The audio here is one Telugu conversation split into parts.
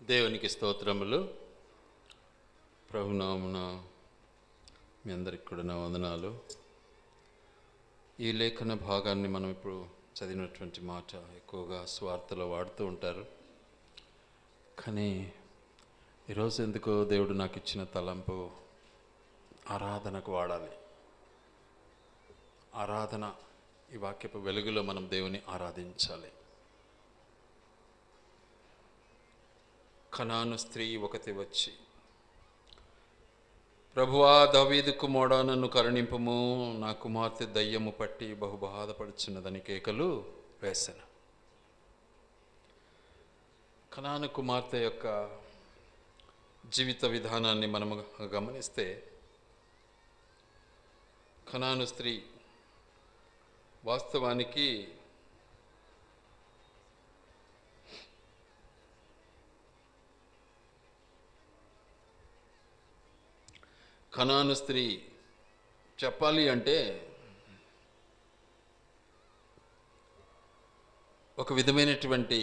దేవునికి స్తోత్రములు. ప్రభునామున మీ అందరికి కూడా నా వందనాలు. ఈ లేఖన భాగాన్ని మనం ఇప్పుడు చదివినటువంటి మాట ఎక్కువగా స్వార్థలో వాడుతూ ఉంటారు. కానీ ఈరోజు ఎందుకో దేవుడు నాకు ఇచ్చిన తలంపు ఆరాధనకు వాడాలి. ఆరాధన, ఈ వాక్యపు వెలుగులో మనం దేవుని ఆరాధించాలి. కనాను స్త్రీ ఒకటి వచ్చి, ప్రభువా, దావీదు కుమారుడా, నన్ను కరుణింపుము, నా కుమార్తె దయ్యము పట్టి బహు బాధపడుచున్నదని కేకలు వేసెను. కనాను కుమార్తె యొక్క జీవిత విధానాన్ని మనము గమనిస్తే, కనాను స్త్రీ వాస్తవానికి కనాను స్త్రీ చెప్పాలి అంటే ఒక విధమైనటువంటి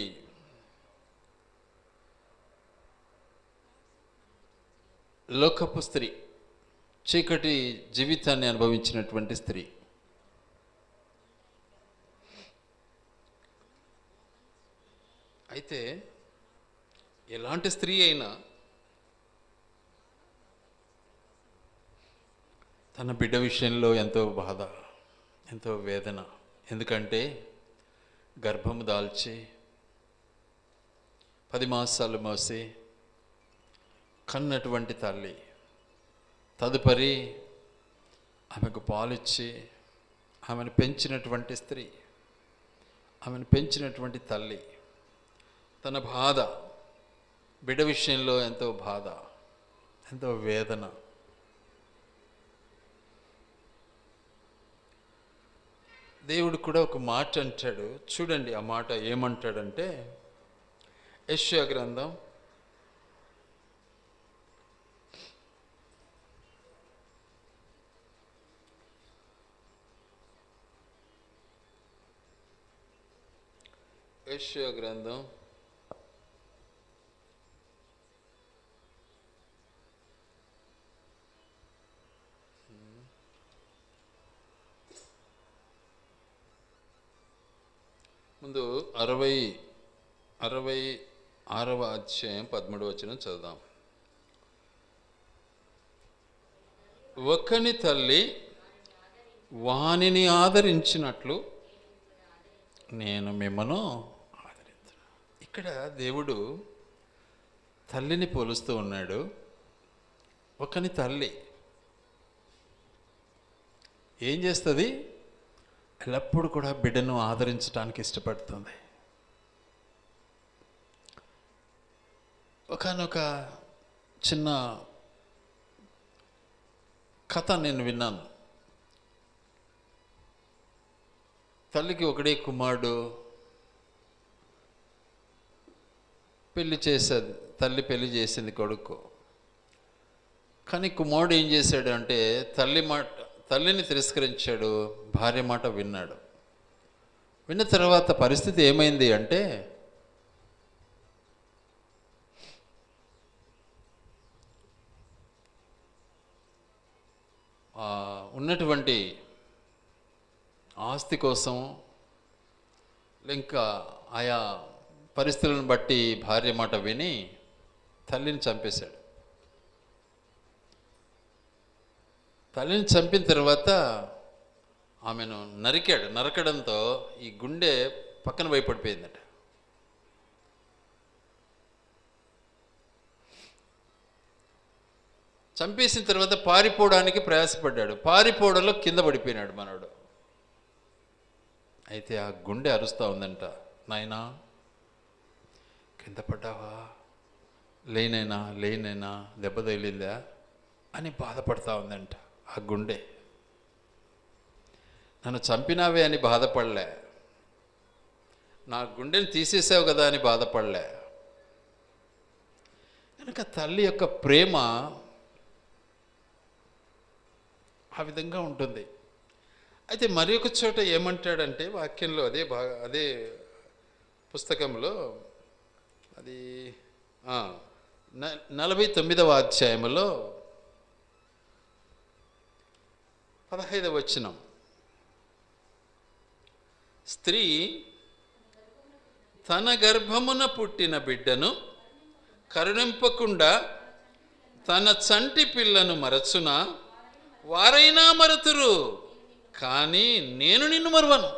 లోకపు స్త్రీ, చీకటి జీవితాన్ని అనుభవించినటువంటి స్త్రీ. అయితే ఎలాంటి స్త్రీ అయినా తన బిడ్డ విషయంలో ఎంతో బాధ, ఎంతో వేదన. ఎందుకంటే గర్భము దాల్చి 10 మాసాలు మోసి కన్నటువంటి తల్లి, తదుపరి ఆమెకు పాలిచ్చి ఆమెను పెంచినటువంటి స్త్రీ, ఆమెను పెంచినటువంటి తల్లి, తన బాధ, బిడ్డ విషయంలో ఎంతో బాధ, ఎంతో వేదన. దేవుడు కూడా ఒక మాట అంటాడు. చూడండి ఆ మాట ఏమంటాడంటే, యెషయా గ్రంథం 66వ అధ్యాయం 13వ వచనం చదువుదాం. ఒకని తల్లి వానిని ఆదరించినట్లు నేను మిమ్మను ఆదరించును. ఇక్కడ దేవుడు తల్లిని పోలుస్తూ ఉన్నాడు. ఒకని తల్లి ఏం చేస్తుంది? ఎల్లప్పుడూ కూడా బిడ్డను ఆదరించడానికి ఇష్టపడుతుంది. ఒకనొక చిన్న కథ నేను విన్నాను. తల్లికి ఒకడే కుమారుడు, పెళ్లి చేసేది, తల్లి పెళ్లి చేసింది కొడుకు. కానీ కుమారుడు ఏం చేశాడు అంటే తల్లిని తిరస్కరించాడు, భార్య మాట విన్నాడు. విన్న తర్వాత పరిస్థితి ఏమైంది అంటే, ఉన్నటువంటి ఆస్తి కోసం, ఇంకా ఆయా పరిస్థితులను బట్టి భార్య మాట విని తల్లిని చంపేశాడు. తల్లిని చంపిన తర్వాత ఆమెను నరికాడు. నరకడంతో ఈ గుండె పక్కన భయపడిపోయిందట. చంపేసిన తర్వాత పారిపోవడానికి ప్రయాసపడ్డాడు. పారిపోవడంలో కింద పడిపోయినాడు మనోడు. అయితే ఆ గుండె అరుస్తూ ఉందంట, నాయనా కింద పడ్డావా, లేనైనా దెబ్బ తగిలిందా అని బాధపడతా ఉందంట. ఆ గుండె నన్ను చంపినావే అని బాధపడలే, నా గుండెని తీసేసావు కదా అని బాధపడలే. కనుక తల్లి యొక్క ప్రేమ ఆ విధంగా ఉంటుంది. అయితే మరి ఒక చోట ఏమంటాడంటే వాక్యంలో, అదే పుస్తకంలో, అది 49వ అధ్యాయములో 15వ వచనం. స్త్రీ తన గర్భమున పుట్టిన బిడ్డను కరుణింపకుండా తన చంటి పిల్లను మరచునా, వారైనా మరతురు, కానీ నేను నిన్ను మరువను.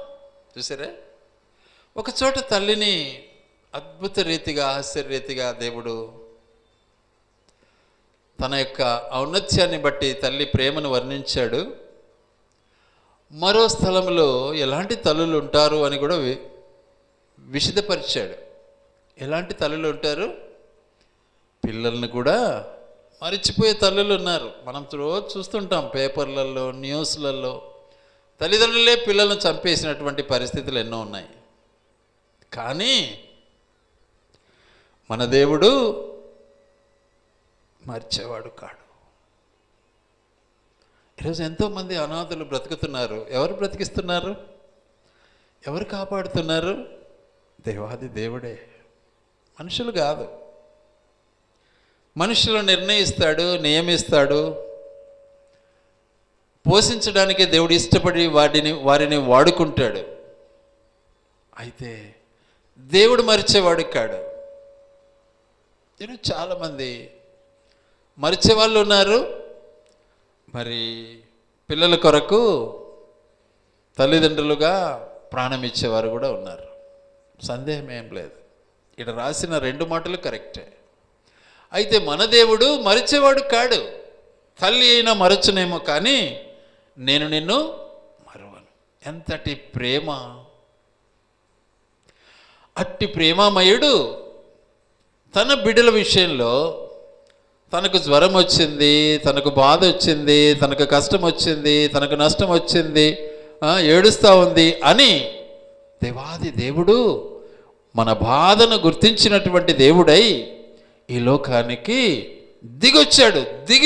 చూసారా, ఒక చోట తల్లిని అద్భుత రీతిగా, ఆశ్చర్యరీతిగా దేవుడు తన యొక్క ఔన్నత్యాన్ని బట్టి తల్లి ప్రేమను వర్ణించాడు. మరో స్థలంలో ఎలాంటి తల్లులు ఉంటారు అని కూడా విశదపరిచాడు. ఎలాంటి తల్లులు ఉంటారు? పిల్లల్ని కూడా మరిచిపోయే తల్లులు ఉన్నారు. మనం రోజు చూస్తుంటాం పేపర్లలో, న్యూస్లలో. తల్లిదండ్రులే పిల్లలను చంపేసినటువంటి పరిస్థితులు ఎన్నో ఉన్నాయి. కానీ మన దేవుడు మర్చేవాడు కాడు. ఈరోజు ఎంతోమంది అనాథులు బ్రతుకుతున్నారు. ఎవరు బ్రతికిస్తున్నారు? ఎవరు కాపాడుతున్నారు? దేవాది దేవుడే, మనుషులు కాదు. మనుషులు నిర్ణయిస్తాడు, నియమిస్తాడు. పోషించడానికే దేవుడు ఇష్టపడి వారిని వాడుకుంటాడు. అయితే దేవుడు మరిచేవాడు కాడు. చాలామంది మరిచే వాళ్ళు ఉన్నారు, మరి పిల్లల కొరకు తల్లిదండ్రులుగా ప్రాణం ఇచ్చేవారు కూడా ఉన్నారు. సందేహం ఏం లేదు. ఇక్కడ రాసిన 2 మాటలు కరెక్టే. అయితే మన దేవుడు మరిచేవాడు కాడు. తల్లి అయినా మరచునేమో, కానీ నేను నిన్ను మరువను. ఎంతటి ప్రేమ! అట్టి ప్రేమామయుడు తన బిడ్డల విషయంలో తనకు జ్వరం వచ్చింది, తనకు బాధ వచ్చింది, తనకు కష్టం వచ్చింది, తనకు నష్టం వచ్చింది, ఏడుస్తూ ఉంది అని దేవాది దేవుడు మన బాధను గుర్తించినటువంటి దేవుడై ఈ లోకానికి దిగి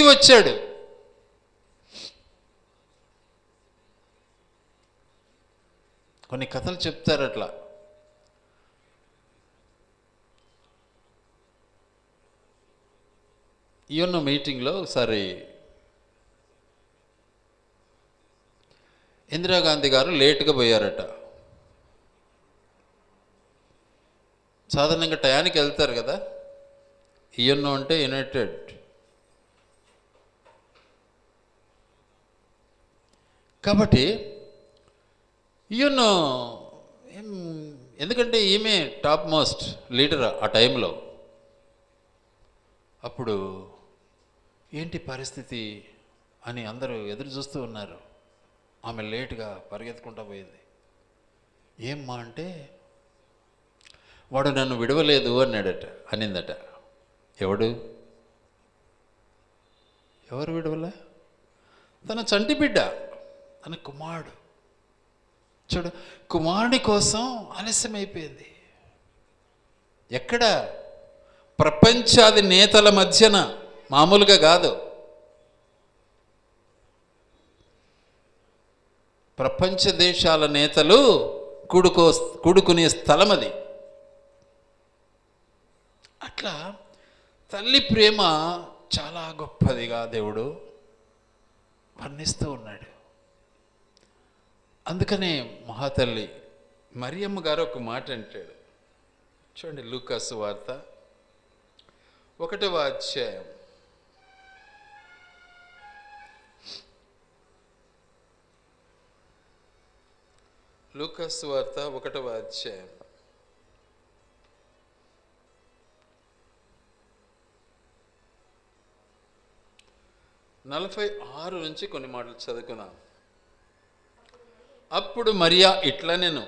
వచ్చాడు. కొన్ని కథలు చెప్తారు అట్లా. ఈయన మీటింగ్లో ఒకసారి ఇందిరాగాంధీ గారు లేటుగా పోయారట. సాధారణంగా టయానికి వెళ్తారు కదా. ఈయన అంటే యునైటెడ్. కాబట్టి ఈయన ఎందుకంటే ఈమె టాప్ మోస్ట్ లీడర్ ఆ టైంలో. అప్పుడు ఏంటి పరిస్థితి అని అందరూ ఎదురు చూస్తూ ఉన్నారు. ఆమె లేటుగా పరిగెత్తుకుంటూ పోయింది. ఏమ్మా అంటే, వాడు నన్ను విడవలేదు అనిందట. ఎవరు విడవలే? తన చంటి బిడ్డ, తన కుమారుడు. చూడు, కుమారుని కోసం ఆలస్యమైపోయింది. ఎక్కడ? ప్రపంచాది నేతల మధ్యన, మామూలుగా కాదు. ప్రపంచ దేశాల నేతలు కూడుకునే స్థలం అది. అట్లా తల్లి ప్రేమ చాలా గొప్పదిగా దేవుడు వర్ణిస్తూ ఉన్నాడు. అందుకనే మహాతల్లి మరియమ్మ గారు ఒక మాట అంటాడు. చూడండి, లూకాసు వార్త 1వ అధ్యాయం. లూకాసు వార్త 1వ అధ్యాయం 46 నుంచి కొన్ని మాటలు చదువుకుందాం. అప్పుడు మరియా ఇట్లా నేను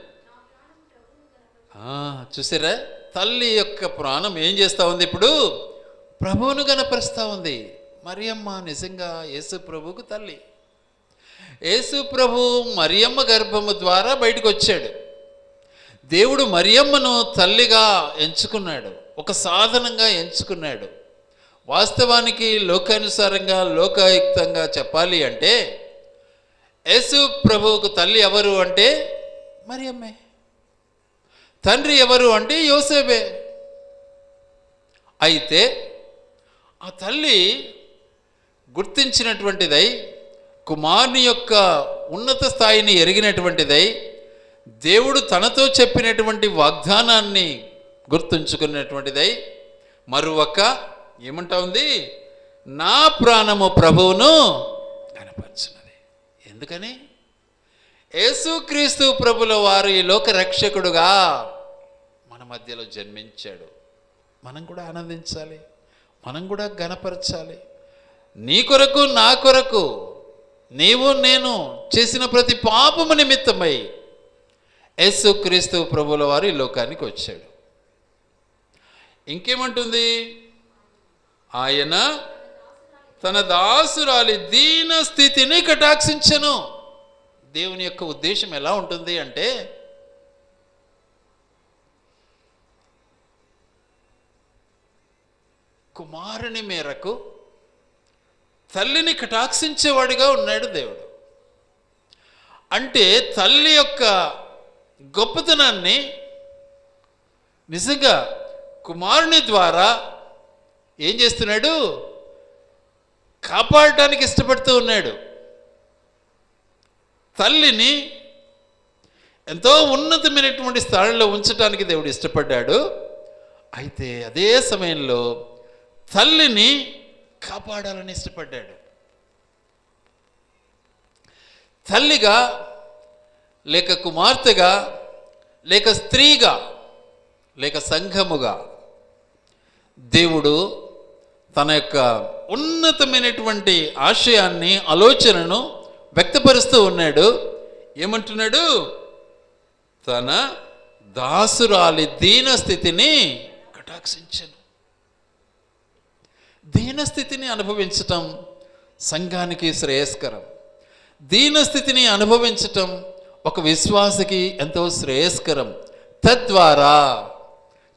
చూసారా, తల్లి యొక్క ప్రాణం ఏం చేస్తూ ఉంది? ఇప్పుడు ప్రభువును గణపరుస్తూ ఉంది. మరియమ్మ నిజంగా యేసు ప్రభువుకు తల్లి. యేసు ప్రభు మరియమ్మ గర్భము ద్వారా బయటకు వచ్చాడు. దేవుడు మరియమ్మను తల్లిగా ఎంచుకున్నాడు, ఒక సాధనంగా ఎంచుకున్నాడు. వాస్తవానికి లోకానుసారంగా, లోకాయుక్తంగా చెప్పాలి అంటే యేసు ప్రభువుకు తల్లి ఎవరు అంటే మరియమ్మే. తండ్రి ఎవరు అంటే యోసేపే. అయితే ఆ తల్లి గుర్తించినటువంటిదై, కుమారుని యొక్క ఉన్నత స్థాయిని ఎరిగినటువంటిదై, దేవుడు తనతో చెప్పినటువంటి వాగ్దానాన్ని గుర్తుంచుకున్నటువంటిదై, మరొక ఏమంటా ఉంది, నా ప్రాణము ప్రభువును కనపరచున్నది. ఎందుకని? యేసుక్రీస్తు ప్రభుల వారు ఈ లోక రక్షకుడుగా మన మధ్యలో జన్మించాడు. మనం కూడా ఆనందించాలి, మనం కూడా ఘనపరచాలి. నీ కొరకు నా కొరకు నీవు నేను చేసిన ప్రతి పాపము నిమిత్తమై యేసుక్రీస్తు ప్రభుల వారు ఈ లోకానికి వచ్చాడు. ఇంకేమంటుంది? ఆయన తన దాసురాలి దీన స్థితిని కటాక్షించెను. దేవుని యొక్క ఉద్దేశం ఎలా ఉంటుంది అంటే, కుమారుని మేరకు తల్లిని కటాక్షించేవాడిగా ఉన్నాడు దేవుడు. అంటే తల్లి యొక్క గొప్పతనాన్ని నిజంగా కుమారుని ద్వారా ఏం చేస్తున్నాడు? కాపాడటానికి ఇష్టపడుతూ ఉన్నాడు. తల్లిని ఎంతో ఉన్నతమైనటువంటి స్థానంలో ఉంచడానికి దేవుడు ఇష్టపడ్డాడు. అయితే అదే సమయంలో తల్లిని కాపాడాలని ఇష్టపడ్డాడు. తల్లిగా లేక కుమార్తెగా లేక స్త్రీగా లేక సంఘముగా దేవుడు తన యొక్క ఉన్నతమైనటువంటి ఆశయాన్ని, ఆలోచనను వ్యక్తపరుస్తూ ఉన్నాడు. ఏమంటున్నాడు? తన దాసురాలి దీన స్థితిని కటాక్షించను. దీనస్థితిని అనుభవించటం సంఘానికి శ్రేయస్కరం. దీనస్థితిని అనుభవించటం ఒక విశ్వాసికి ఎంతో శ్రేయస్కరం. తద్వారా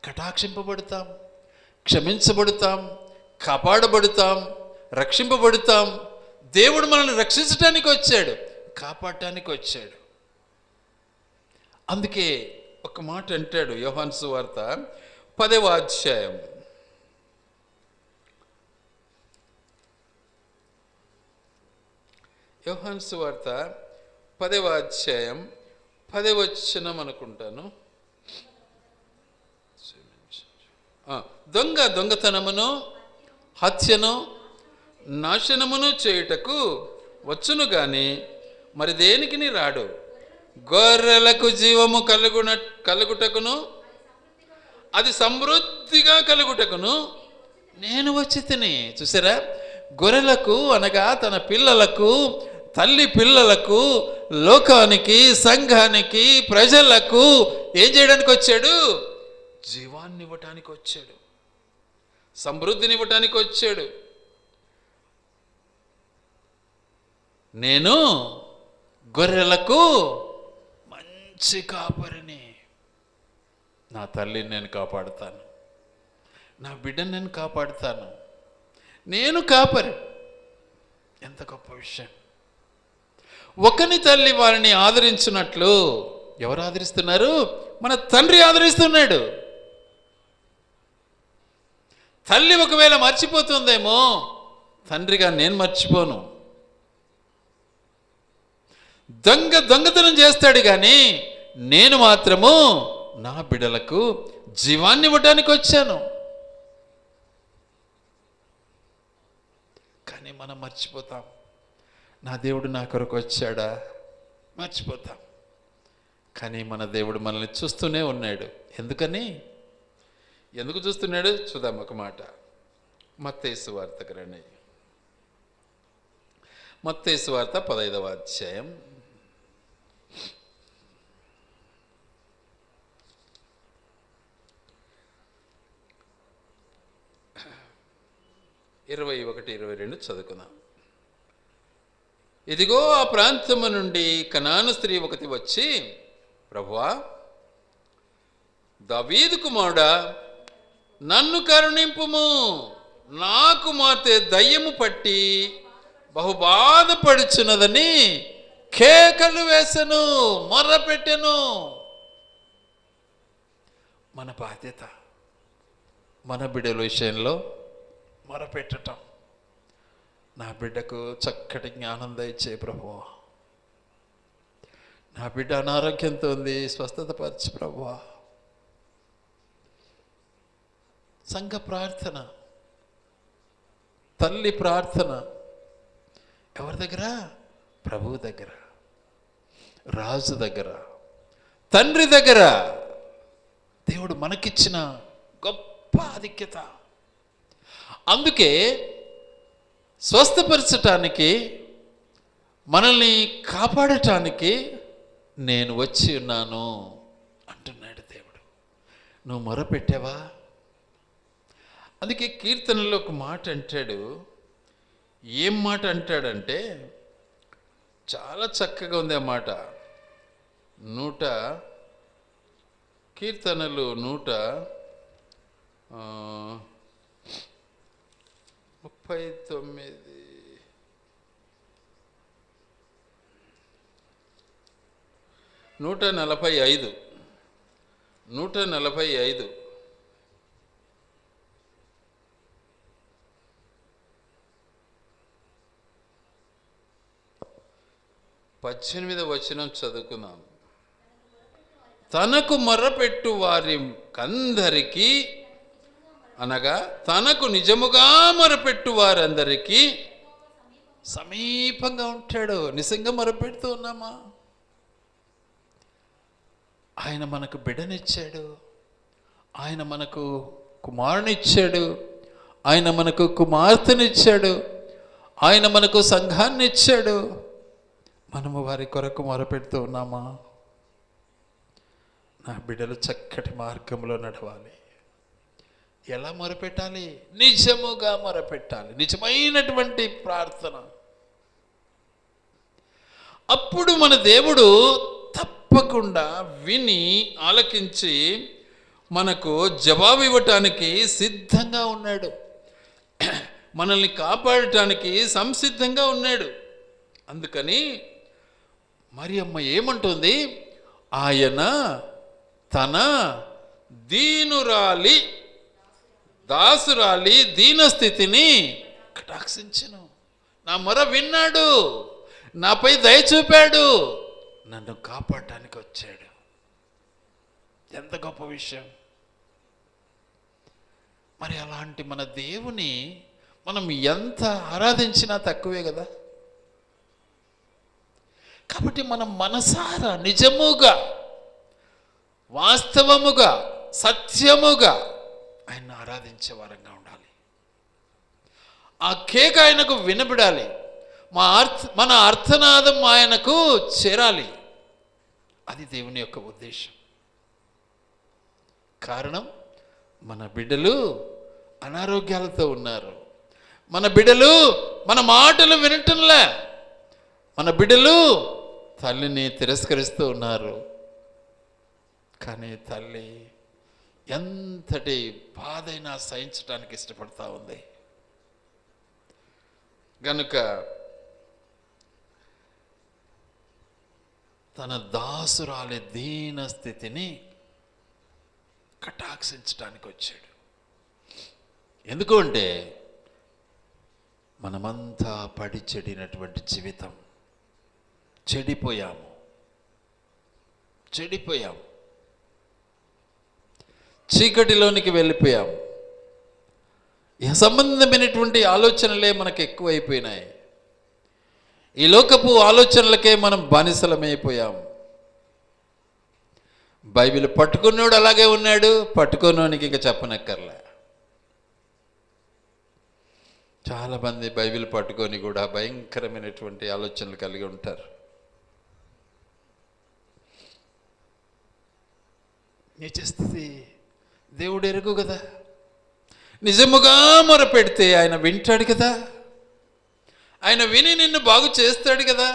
కటాక్షింపబడతాం, క్షమించబడతాం, కాపాడబడతాం, రక్షింపబడతాం. దేవుడు మనల్ని రక్షించడానికి వచ్చాడు, కాపాడటానికి వచ్చాడు. అందుకే ఒక మాట అంటాడు యోహాను సువార్త 10వ అధ్యాయం 10వ వచనం అనుకుంటాను. దొంగతనమును హత్యను నాశనమును చేయుటకు వచ్చును గాని మరి దేనికిని రాడు. గొర్రెలకు జీవము కలుగుటకును అది సమృద్ధిగా కలుగుటకును నేను వచ్చి తిని. చూసారా? గొర్రెలకు అనగా తన పిల్లలకు, తల్లి పిల్లలకు, లోకానికి, సంఘానికి, ప్రజలకు ఏం చేయడానికి వచ్చాడు? జీవాన్ని ఇవ్వటానికి వచ్చాడు, సమృద్ధిని ఇవ్వటానికి వచ్చాడు. నేను గొర్రెలకు మంచి కాపరిని. నా తల్లిని నేను కాపాడుతాను, నా బిడ్డను నేను కాపాడుతాను. నేను కాపరి. ఎంత గొప్ప విషయం! ఒకని తల్లి వారిని ఆదరించినట్లు ఎవరు ఆదరిస్తున్నారు? మన తండ్రి ఆదరిస్తున్నాడు. తల్లి ఒకవేళ మర్చిపోతుందేమో, తండ్రిగా నేను మర్చిపోను. దొంగతనం చేస్తాడు కానీ నేను మాత్రము నా బిడ్డలకు జీవాన్ని ఇవ్వడానికి వచ్చాను. కానీ మనం మర్చిపోతాం. నా దేవుడు నా కొరకు వచ్చాడా? మర్చిపోతాం. కానీ మన దేవుడు మనల్ని చూస్తూనే ఉన్నాడు. ఎందుకు చూస్తున్నాడు? చూద్దాం ఒక మాట. మత్తయి సువార్తకు రండి. మత్తయి సువార్త 15వ అధ్యాయం 21-22 చదువుకుందాం. ఇదిగో ఆ ప్రాంతము నుండి కనాను స్త్రీ ఒకటి వచ్చి, ప్రభువా, దావీదు కుమారుడా, నన్ను కరుణింపుము, నా కుమార్తె దయ్యము పట్టి బహుబాధపడుచున్నదని కేకలు వేసెను, మొర్రపెట్టెను. మన బాధ్యత మన బిడ్డల విషయంలో మొరపెట్టటం. నా బిడ్డకు చక్కటి జ్ఞానం దయచే ప్రభువా, నా బిడ్డ అనారోగ్యంతో ఉంది, స్వస్థత పరచు ప్రభువా. సంఘ ప్రార్థన, తల్లి ప్రార్థన ఎవరి దగ్గర? ప్రభువు దగ్గర, రాజు దగ్గర, తండ్రి దగ్గర. దేవుడు మనకిచ్చిన గొప్ప ఆధిక్యత. అందుకే స్వస్థపరచటానికి, మనల్ని కాపాడటానికి నేను వచ్చి ఉన్నాను అంటున్నాడు దేవుడు. నువ్వు మొరపెట్టావా? అందుకే కీర్తనలో ఒక మాట అంటాడు. ఏం మాట అంటాడంటే చాలా చక్కగా ఉంది ఆ మాట. కీర్తనలు 139 145 18వ వచనం చదువుకుందాం. తనకు మొర్రపెట్టు వారి కందరికీ, అనగా తనకు నిజముగా మొరపెట్టు వారందరికీ సమీపంగా ఉంటాడు. నిజంగా మొరపెడుతూ ఉన్నామా? ఆయన మనకు బిడ్డనిచ్చాడు, ఆయన మనకు కుమారునిచ్చాడు, ఆయన మనకు కుమార్తెనిచ్చాడు, ఆయన మనకు సంఘాన్ని ఇచ్చాడు. మనము వారి కొరకు మొరపెడుతూ ఉన్నామా? నా బిడ్డలు చక్కటి మార్గంలో నడవాలి. ఎలా మొరపెట్టాలి? నిజముగా మొరపెట్టాలి, నిజమైనటువంటి ప్రార్థన. అప్పుడు మన దేవుడు తప్పకుండా విని ఆలకించి మనకు జవాబు ఇవ్వటానికి సిద్ధంగా ఉన్నాడు, మనల్ని కాపాడటానికి సంసిద్ధంగా ఉన్నాడు. అందుకని మరియమ్మ ఏమంటుంది? ఆయన తన దాసురాలి దీనస్థితిని కటాక్షించెను. నా మొర విన్నాడు, నాపై దయ చూపాడు, నన్ను కాపాడటానికి వచ్చాడు. ఎంత గొప్ప విషయం! మరి అలాంటి మన దేవుని మనం ఎంత ఆరాధించినా తక్కువే కదా. కాబట్టి మనం మనసారా, నిజముగా, వాస్తవముగా, సత్యముగా ఆయన ఆరాధించే వారంగా ఉండాలి. ఆ కేక ఆయనకు వినబడాలి, మన అర్థనాదం ఆయనకు చేరాలి. అది దేవుని యొక్క ఉద్దేశం. కారణం, మన బిడ్డలు అనారోగ్యాలతో ఉన్నారు, మన బిడ్డలు మన మాటలు వినటంలే, మన బిడ్డలు తల్లిని తిరస్కరిస్తూ ఉన్నారు. కానీ తల్లి ఎంతటి బాధైనా సహించడానికి ఇష్టపడతా ఉంది. గనుక తన దాసురాలి దీన స్థితిని కటాక్షించడానికి వచ్చాడు. ఎందుకు అంటే మనమంతా పడి చెడినటువంటి జీవితం, చెడిపోయాము. చీకటిలోనికి వెళ్ళిపోయాము. సంబంధమైనటువంటి ఆలోచనలే మనకు ఎక్కువైపోయినాయి. ఈ లోకపు ఆలోచనలకే మనం బానిసలమైపోయాము. బైబిల్ పట్టుకున్నోడు అలాగే ఉన్నాడు, పట్టుకున్నోనికి ఇంకా చెప్పనక్కర్లే. చాలామంది బైబిల్ పట్టుకొని కూడా భయంకరమైనటువంటి ఆలోచనలు కలిగి ఉంటారు. నిజస్థితి దేవుడు ఎరుగు కదా. నిజముగా మొరపెడితే ఆయన వింటాడు కదా, ఆయన విని నిన్ను బాగు చేస్తాడు కదా.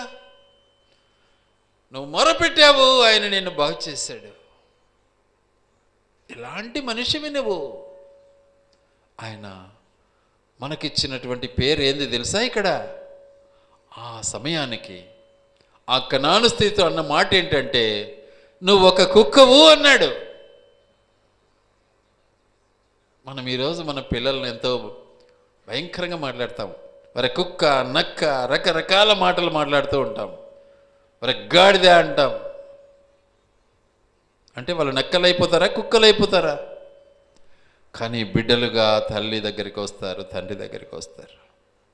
నువ్వు మొరపెట్టావు, ఆయన నిన్ను బాగు చేశాడు. ఇలాంటి మనిషివి నువ్వు. ఆయన మనకిచ్చినటువంటి పేరు ఏంది తెలుసా? ఇక్కడ ఆ సమయానికి ఆ కనాను స్థితితో అన్న మాట ఏంటంటే, నువ్వు ఒక కుక్కవు అన్నాడు. మనం ఈరోజు మన పిల్లల్ని ఎంతో భయంకరంగా మాట్లాడతాం. మరి కుక్క, నక్క, రకరకాల మాటలు మాట్లాడుతూ ఉంటాం. మరి గాడిద అంటాం. అంటే వాళ్ళు నక్కలు అయిపోతారా, కుక్కలు అయిపోతారా? కానీ బిడ్డలుగా తల్లి దగ్గరికి వస్తారు, తండ్రి దగ్గరికి వస్తారు.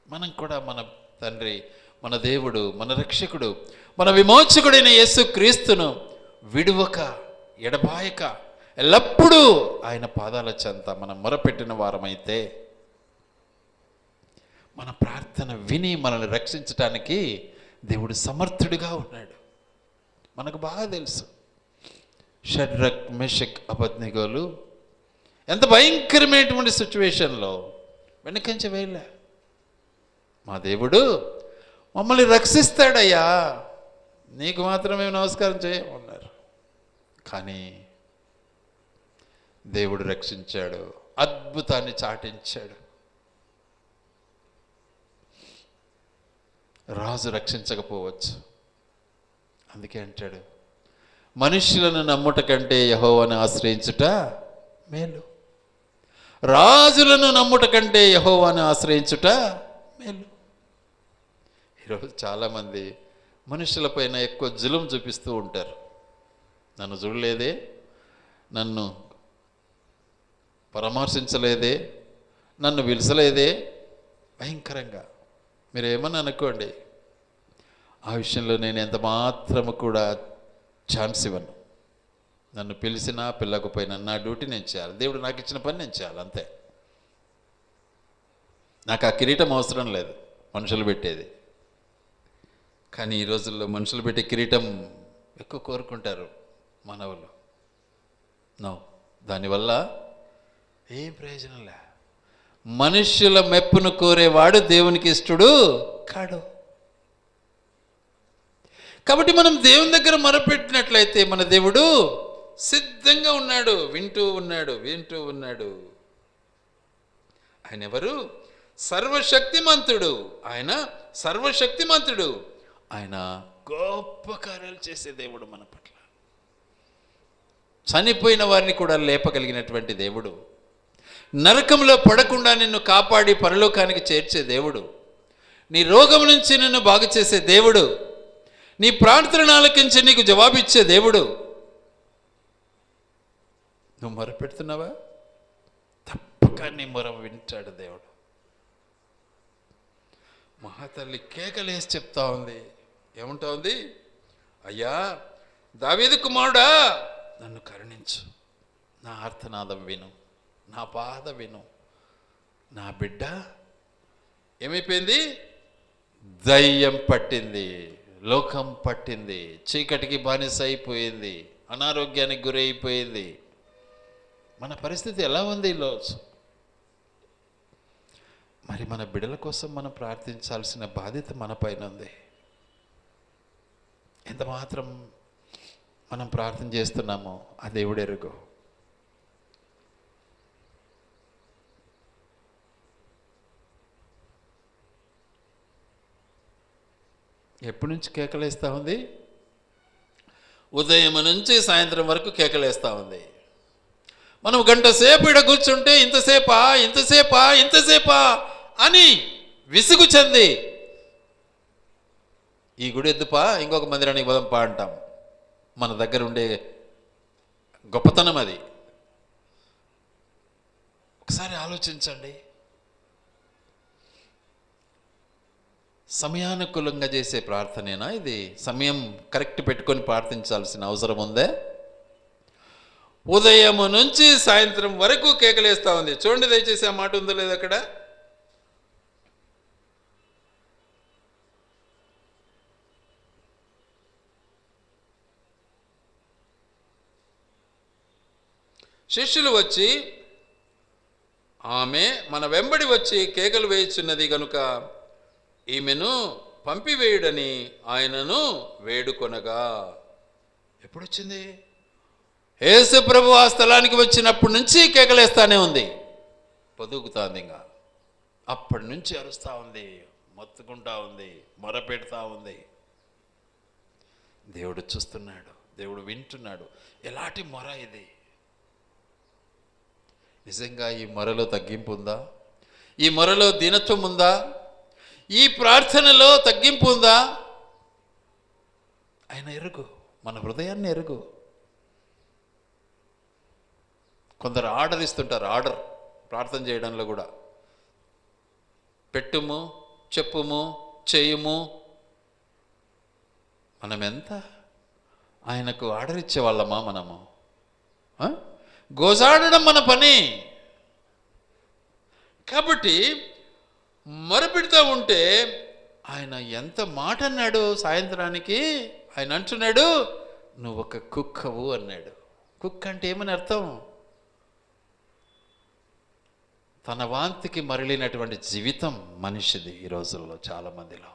మనం కూడా మన తండ్రి, మన దేవుడు, మన రక్షకుడు, మన విమోచకుడైన యేసు క్రీస్తును విడువక, ఎడబాయక, ఎల్లప్పుడూ ఆయన పాదాల చెంత మనం మొరపెట్టిన వారమైతే మన ప్రార్థన విని మనల్ని రక్షించటానికి దేవుడు సమర్థుడిగా ఉన్నాడు. మనకు బాగా తెలుసు. షడ్రక్, మెషక్, అబద్నెగోలు ఎంత భయంకరమైనటువంటి సిచ్యువేషన్లో వెనకంచి వేయలే. మా దేవుడు మమ్మల్ని రక్షిస్తాడయ్యా, నీకు మాత్రమే నమస్కారం చేయమన్నారు. కానీ దేవుడు రక్షించాడు, అద్భుతాన్ని చాటించాడు. రాజు రక్షించకపోవచ్చు, అందుకే అంటాడు, మనుష్యులను నమ్ముట కంటే యెహోవాను ఆశ్రయించుట మేలు. రాజులను నమ్ముట కంటే యెహోవాను ఆశ్రయించుట మేలు. ఈరోజు చాలామంది మనుషులపైన ఎక్కువ జులుం చూపిస్తూ ఉంటారు. నన్ను చూడలేదే, నన్ను పరామర్శించలేదే, నన్ను పిలిచలేదే, భయంకరంగా. మీరు ఏమన్నా అనుకోండి, ఆ విషయంలో నేను ఎంత మాత్రము కూడా ఛాన్స్ ఇవ్వను. నన్ను పిలిచినా పిల్లకపోయినా నా డ్యూటీ నేను చేయాలి. దేవుడు నాకు ఇచ్చిన పని నేను చేయాలి, అంతే. నాకు ఆ కిరీటం అవసరం లేదు, మనుషులు పెట్టేది. కానీ ఈ రోజుల్లో మనుషులు పెట్టే కిరీటం ఎక్కువ కోరుకుంటారు మానవులు. నో, దానివల్ల ఏం ప్రయోజనం లే. మనుష్యుల మెప్పును కోరేవాడు దేవునికి ఇష్టడు కాడు. కాబట్టి మనం దేవుని దగ్గర మొరపెట్టినట్లయితే మన దేవుడు సిద్ధంగా ఉన్నాడు, వింటూ ఉన్నాడు. ఆయన ఎవరు? సర్వశక్తిమంతుడు. ఆయన సర్వశక్తిమంతుడు. ఆయన గొప్ప కార్యాలు చేసే దేవుడు మన పట్ల. చనిపోయిన వారిని కూడా లేపగలిగినటువంటి దేవుడు. నరకంలో పడకుండా నిన్ను కాపాడి పరలోకానికి చేర్చే దేవుడు. నీ రోగం నుంచి నిన్ను బాగు చేసే దేవుడు. నీ ప్రార్థనను ఆలకించి నీకు జవాబిచ్చే దేవుడు. నువ్వు మొరపెడుతున్నావా? తప్పక నీ మొర వింటాడు దేవుడు. మహాతల్లి కేకలేసి చెప్తా ఉంది. ఏమంటా ఉంది? అయ్యా దావీదు కుమారుడా, నన్ను కరుణించు, నా ఆర్తనాదం విను, నా బాధ విను. నా బిడ్డ ఏమైపోయింది? దయ్యం పట్టింది, లోకం పట్టింది, చీకటికి బానిస అయిపోయింది, అనారోగ్యానికి గురైపోయింది. మన పరిస్థితి ఎలా ఉంది ఈరోజు? మరి మన బిడ్డల కోసం మనం ప్రార్థించాల్సిన బాధ్యత మన పైన ఉంది. ఎంత మాత్రం మనం ప్రార్థన చేస్తున్నామో ఆ దేవుడు ఎరుగు. ఎప్పటి నుంచి కేకలేస్తూ ఉంది? ఉదయం నుంచి సాయంత్రం వరకు కేకలేస్తూ ఉంది. మనం గంట సేపు ఇక్కడ కూర్చుంటే ఇంతసేపా అని విసుగు చెంది ఈ గుడి ఎద్దుపా, ఇంకొక మందిరానికి పోదాంపా అంటాం. మన దగ్గర ఉండే గొప్పతనం అది. ఒకసారి ఆలోచించండి. సమయానుకూలంగా చేసే ప్రార్థనేనా ఇది? సమయం కరెక్ట్ పెట్టుకొని ప్రార్థించాల్సిన అవసరం ఉందే? ఉదయం నుంచి సాయంత్రం వరకు కేకలేస్తూ ఉంది. చూడండి దయచేసి, ఆ మాట ఉందో లేదు అక్కడ. శిష్యులు వచ్చి ఆమె మన వెంబడి వచ్చి కేకలు వేయుచున్నది గనుక ఈమెను పంపివేయుడని ఆయనను వేడుకొనగా. ఎప్పుడొచ్చింది? యేసు ప్రభు ఆ స్థలానికి వచ్చినప్పటి నుంచి కేకలేస్తానే ఉంది, పొదుగుతాంది. ఇంకా అప్పటి నుంచి అరుస్తూ ఉంది, మొత్తుకుంటా ఉంది, మొరపెడతా ఉంది. దేవుడు చూస్తున్నాడు, దేవుడు వింటున్నాడు. ఎలాంటి మొర ఇది? నిజంగా ఈ మొరలో తగ్గింపు ఉందా? ఈ మొరలో దీనత్వం ఉందా? ఈ ప్రార్థనలో తగ్గింపు ఉందా? ఆయన ఎరుగు, మన హృదయాన్ని ఎరుగు. కొందరు ఆర్డర్ ఇస్తుంటారు, ఆర్డర్ ప్రార్థన చేయడంలో కూడా. పెట్టుము, చెప్పుము, చేయుము. మనం ఎంత ఆయనకు ఆర్డర్ ఇచ్చేవాళ్ళమా మనము? గోజాడడం మన పని. కాబట్టి మొరపెడుతూ ఉంటే ఆయన ఎంత మాట అన్నాడు సాయంత్రానికి. ఆయన అంటున్నాడు, నువ్వు ఒక కుక్కవు అన్నాడు. కుక్క అంటే ఏమని అర్థం? తన వాంతికి మరలినటువంటి జీవితం మనిషిది ఈ రోజుల్లో చాలామందిలో.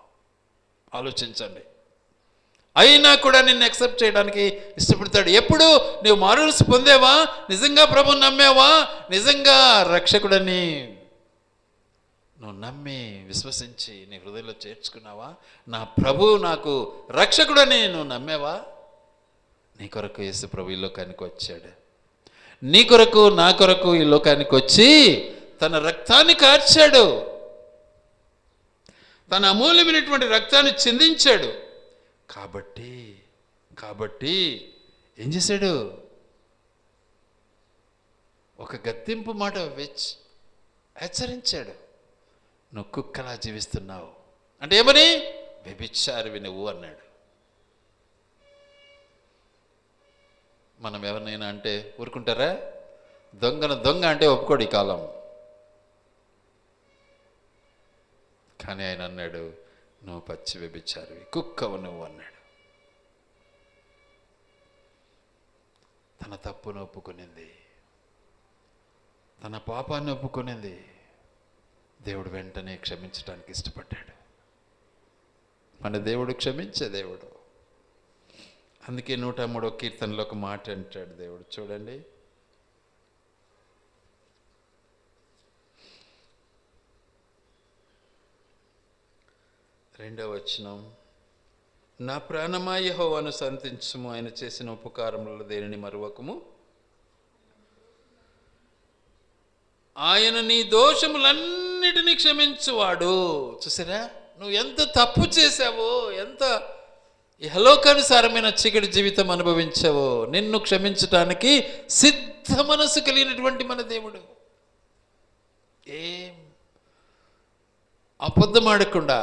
ఆలోచించండి. అయినా కూడా నిన్ను యాక్సెప్ట్ చేయడానికి ఇష్టపడతాడు. ఎప్పుడు నువ్వు మారుమనసు పొందేవా, నిజంగా ప్రభుని నమ్మేవా, నిజంగా రక్షకుడని నువ్వు నమ్మి విశ్వసించి నీ హృదయంలో చేర్చుకున్నావా, నా ప్రభు నాకు రక్షకుడని నువ్వు నమ్మేవా, నీ కొరకు యేసు ప్రభు ఈ లోకానికి వచ్చాడు. నీ కొరకు నా కొరకు ఈ లోకానికి వచ్చి తన రక్తాన్ని కార్చాడు, తన అమూల్యమైనటువంటి రక్తాన్ని చిందించాడు. కాబట్టి ఏం చేశాడు? ఒక గద్దింపు మాట హెచ్చరించాడు. నువ్వు కుక్కలా జీవిస్తున్నావు అంటే ఏమని? వ్యభిచారివి నువ్వు అన్నాడు. మనం ఎవరినైనా అంటే ఊరుకుంటారా? దొంగను దొంగ అంటే ఒప్పుకోడు ఈ కాలం. కానీ ఆయన అన్నాడు, నువ్వు పచ్చి వ్యభిచారివి, కుక్కవు నువ్వు అన్నాడు. తన తప్పును ఒప్పుకునింది, తన పాపాన్ని ఒప్పుకునింది. దేవుడు వెంటనే క్షమించడానికి ఇష్టపడ్డాడు. మన దేవుడు క్షమించే దేవుడు. అందుకే 103వ కీర్తనలో ఒక మాట అంటాడు దేవుడు, చూడండి. రెండవ వచనం, నా ప్రాణమా యెహోవాను సంతించుము, ఆయన చేసిన ఉపకారములలో దేనిని మరువకము. ఆయన నీ దోషములన్నిటినీ క్షమించువాడు. చూసారా, నువ్వు ఎంత తప్పు చేశావో, ఎంత ఇహలోకానుసారమైన చీకటి జీవితం అనుభవించావో, నిన్ను క్షమించటానికి సిద్ధ మనసు కలిగినటువంటి మన దేవుడు. ఏం అబద్ధమాడకుండా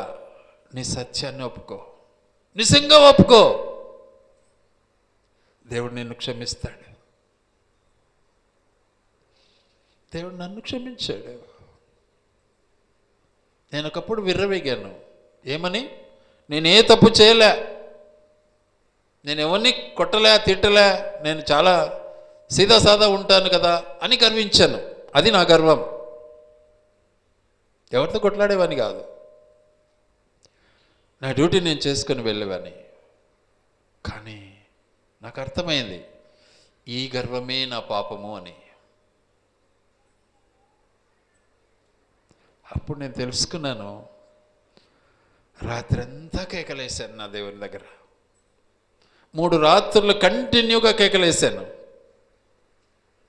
నీ సత్యాన్ని ఒప్పుకో, నిజంగా ఒప్పుకో, దేవుడు నిన్ను క్షమిస్తాడు. దేవుడు నన్ను క్షమించాడు. నేను ఒకప్పుడు విర్రవేగాను. ఏమని? నేనే తప్పు చేయలే, నేను ఎవరిని కొట్టలే, తిట్టలే, నేను చాలా సీదాసాదా ఉంటాను కదా అని గర్వించాను. అది నా గర్వం. ఎవరితో కొట్లాడేవాని కాదు, నా డ్యూటీ నేను చేసుకొని వెళ్ళేవాని. కానీ నాకు అర్థమైంది, ఈ గర్వమే నా పాపము అని. అప్పుడు నేను తెలుసుకున్నాను. రాత్రంతా కేకలేశాను నా దేవుని దగ్గర. 3 రాత్రులు కంటిన్యూగా కేకలేశాను,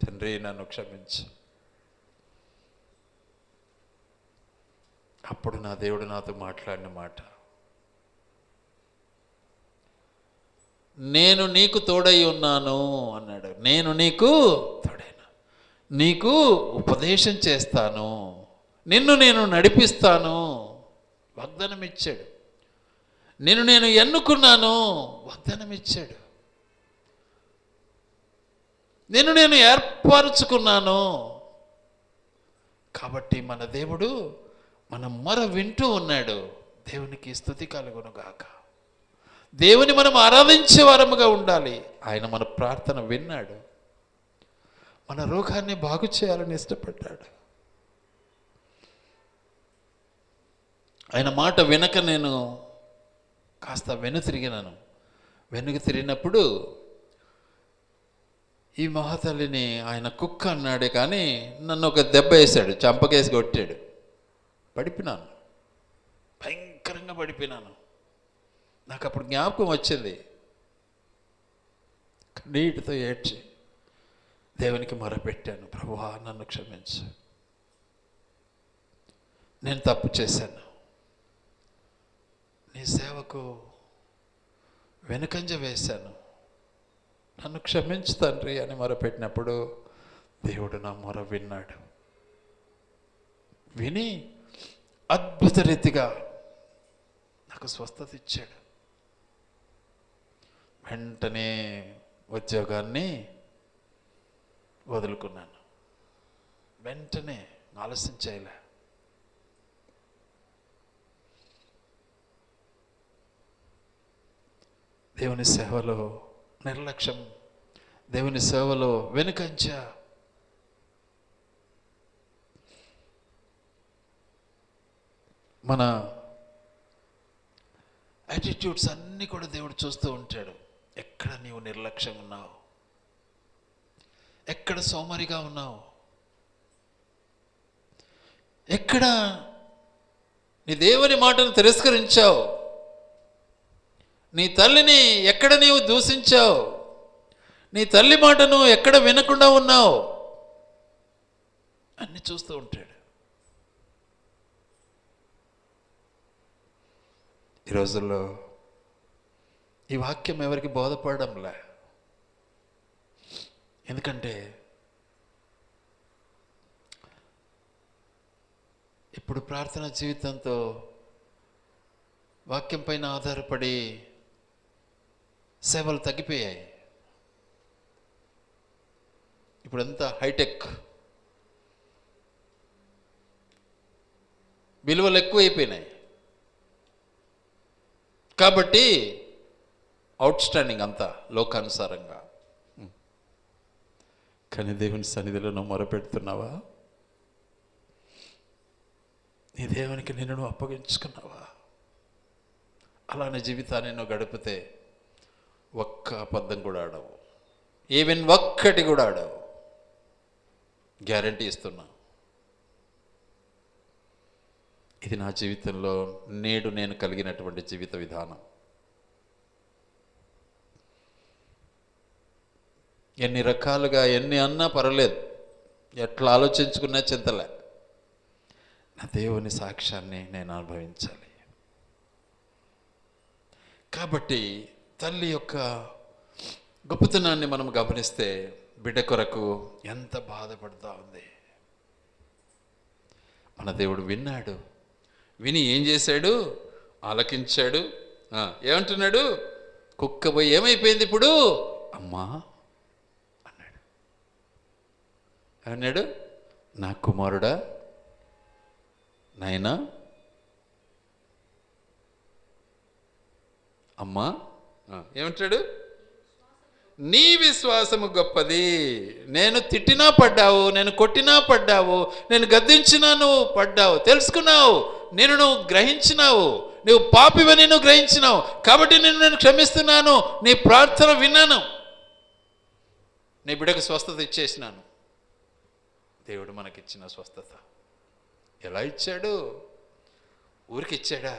తండ్రి నన్ను క్షమించు. అప్పుడు నా దేవుడు నాతో మాట్లాడిన మాట, నేను నీకు తోడై ఉన్నాను అన్నాడు. నేను నీకు తోడైనా, నీకు ఉపదేశం చేస్తాను, నిన్ను నేను నడిపిస్తాను. వాగ్దానం ఇచ్చాడు. నేను ఎన్నుకున్నాను, వాగ్దానం ఇచ్చాడు. నేను ఏర్పరచుకున్నాను. కాబట్టి మన దేవుడు మన మొర వింటూ ఉన్నాడు. దేవునికి స్తుతి కలుగునుగాక. దేవుని మనం ఆరాధించే వారముగా ఉండాలి. ఆయన మన ప్రార్థన విన్నాడు, మన రోగాన్ని బాగు చేయాలని ఇష్టపడ్డాడు. ఆయన మాట వినక నేను కాస్త వెనుక తిరిగినప్పుడు ఈ మహాతల్లిని ఆయన కుక్క అన్నాడే కానీ నన్ను ఒక దెబ్బ వేశాడు, చంపకేసి కొట్టాడు. పడిపోయినాను, భయంకరంగా పడిపోయినాను. నాకు అప్పుడు జ్ఞాపకం వచ్చింది, కన్నీటితో ఏడ్చి దేవునికి మొరపెట్టాను, ప్రభువా నన్ను క్షమించు, నేను తప్పు చేశాను, నీ సేవకు వెనుకంజ వేశాను, నన్ను క్షమించు తండ్రి అని మొరపెట్టినప్పుడు దేవుడు నా మొర విన్నాడు. విని అద్భుత రీతిగా నాకు స్వస్థత ఇచ్చాడు. వెంటనే ఉద్యోగాన్ని వదులుకున్నాను. వెంటనే ఆలస్యం చేయలే. దేవుని సేవలో నిర్లక్ష్యం, దేవుని సేవలో వెనుకంజ, మన యాటిట్యూడ్స్ అన్నీ కూడా దేవుడు చూస్తూ ఉంటాడు. ఎక్కడ నీవు నిర్లక్ష్యం ఉన్నావు, ఎక్కడ సోమరిగా ఉన్నావు, ఎక్కడ నీ దేవుని మాటను తిరస్కరించావు, నీ తల్లిని ఎక్కడ నీవు దూషించావు, నీ తల్లి మాటను ఎక్కడ వినకుండా ఉన్నావు, అన్ని చూస్తూ ఉంటాడు. ఈ రోజుల్లో ఈ వాక్యం ఎవరికి బోధపడడంలే. ఎందుకంటే ఇప్పుడు ప్రార్థనా జీవితంతో వాక్యం పైన ఆధారపడి సేవలు తగ్గిపోయాయి. ఇప్పుడంతా హైటెక్, విలువలు ఎక్కువైపోయినాయి. కాబట్టి అవుట్ స్టాండింగ్ అంతా లోకానుసారంగా. కానీ దేవుని సన్నిధిలో నువ్వు మొరపెడుతున్నావా? నీ దేవునికి నిన్ను నువ్వు అప్పగించుకున్నావా? అలానే జీవితాన్ని నువ్వు గడిపితే ఒక్క అబద్ధం కూడా ఆడవు, ఈవెన్ ఒక్కటి కూడా ఆడవు, గ్యారంటీ ఇస్తున్నా. ఇది నా జీవితంలో నేడు నేను కలిగినటువంటి జీవిత విధానం. ఎన్ని రకాలుగా ఎన్ని అన్నా పర్వాలేదు, ఎట్లా ఆలోచించుకున్నా చింతలే, నా దేవుని సాక్ష్యాన్ని నేను అనుభవించాలి. కాబట్టి తల్లి యొక్క గొప్పతనాన్ని మనం గమనిస్తే బిడ్డ కొరకు ఎంత బాధపడుతూ ఉంది. మన దేవుడు విన్నాడు. విని ఏం చేశాడు? ఆలకించాడు. ఏమంటున్నాడు? కుక్క పోయి ఏమైపోయింది ఇప్పుడు? అమ్మా అన్నాడు. ఏమన్నాడు? నా కుమారుడా, నాయనా, అమ్మా. ఏమంటాడు? నీ విశ్వాసము గొప్పది. నేను తిట్టినా పడ్డావు, నేను కొట్టినా పడ్డావు, నేను గద్దించినా నువ్వు పడ్డావు, తెలుసుకున్నావు, నేను నువ్వు గ్రహించినావు, నువ్వు పాపివని నువ్వు గ్రహించినావు, కాబట్టి నేను క్షమిస్తున్నాను, నీ ప్రార్థన విన్నాను, నీ బిడ్డకు స్వస్థత ఇచ్చేసినాను. దేవుడు మనకిచ్చిన స్వస్థత ఎలా ఇచ్చాడు? ఊరికి ఇచ్చాడా?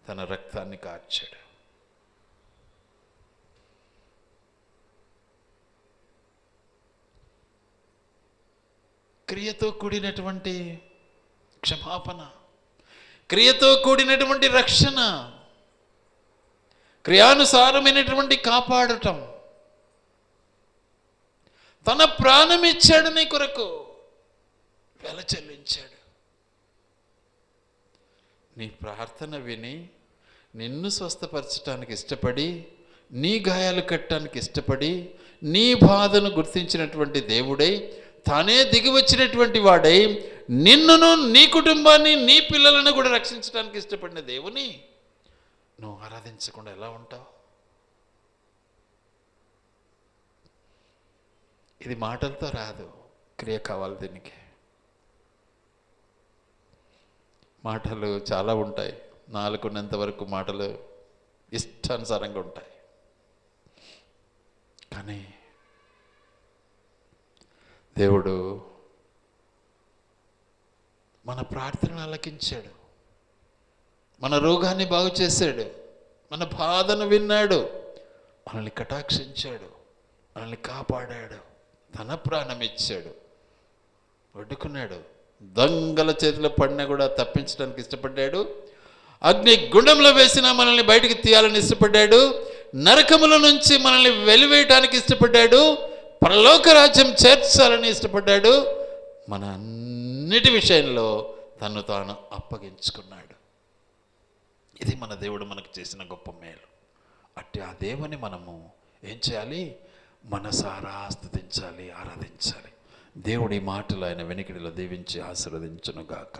తన రక్తాన్ని కార్చాడు. క్రియతో కూడినటువంటి క్షమాపణ, క్రియతో కూడినటువంటి రక్షణ, క్రియానుసారమైనటువంటి కాపాడటం. తన ప్రాణం ఇచ్చాడు నీ కొరకు, వెల చెల్లించాడు. నీ ప్రార్థన విని నిన్ను స్వస్థపరచడానికి ఇష్టపడి, నీ గాయాలు కట్టడానికి ఇష్టపడి, నీ బాధను గుర్తించినటువంటి దేవుడై, తానే దిగి వచ్చినటువంటి వాడై, నిన్నును, నీ కుటుంబాన్ని, నీ పిల్లలను కూడా రక్షించడానికి ఇష్టపడిన దేవుని నువ్వు ఆరాధించకుండా ఎలా ఉంటావు? ఇది మాటలతో రాదు, క్రియ కావాలి దీనికి. మాటలు చాలా ఉంటాయి, నాలుగున్నంత వరకు మాటలు ఇష్టానుసారంగా ఉంటాయి. కానీ దేవుడు మన ప్రార్థనను ఆలకించాడు, మన రోగాన్ని బాగు చేశాడు, మన బాధను విన్నాడు, మనల్ని కటాక్షించాడు, మనల్ని కాపాడాడు. తన ప్రాణం ఇచ్చాడు, వడ్డుకున్నాడు. దొంగల చేతిలో పడినా కూడా తప్పించడానికి ఇష్టపడ్డాడు. అగ్ని గుండంలో వేసినా మనల్ని బయటికి తీయాలని ఇష్టపడ్డాడు. నరకముల నుంచి మనల్ని వెలివేయటానికి ఇష్టపడ్డాడు. పరలోక రాజ్యం చేర్చాలని ఇష్టపడ్డాడు. మన అన్నిటి విషయంలో తను తాను అప్పగించుకున్నాడు. ఇది మన దేవుడు మనకు చేసిన గొప్ప మేలు. అట్టి ఆ దేవుని మనము ఏం చేయాలి? మనసారా స్తుతించాలి, ఆరాధించాలి. దేవుడి మాటలు ఆయన వెనుకడిలో దీవించి ఆశీర్వదించునుగాక.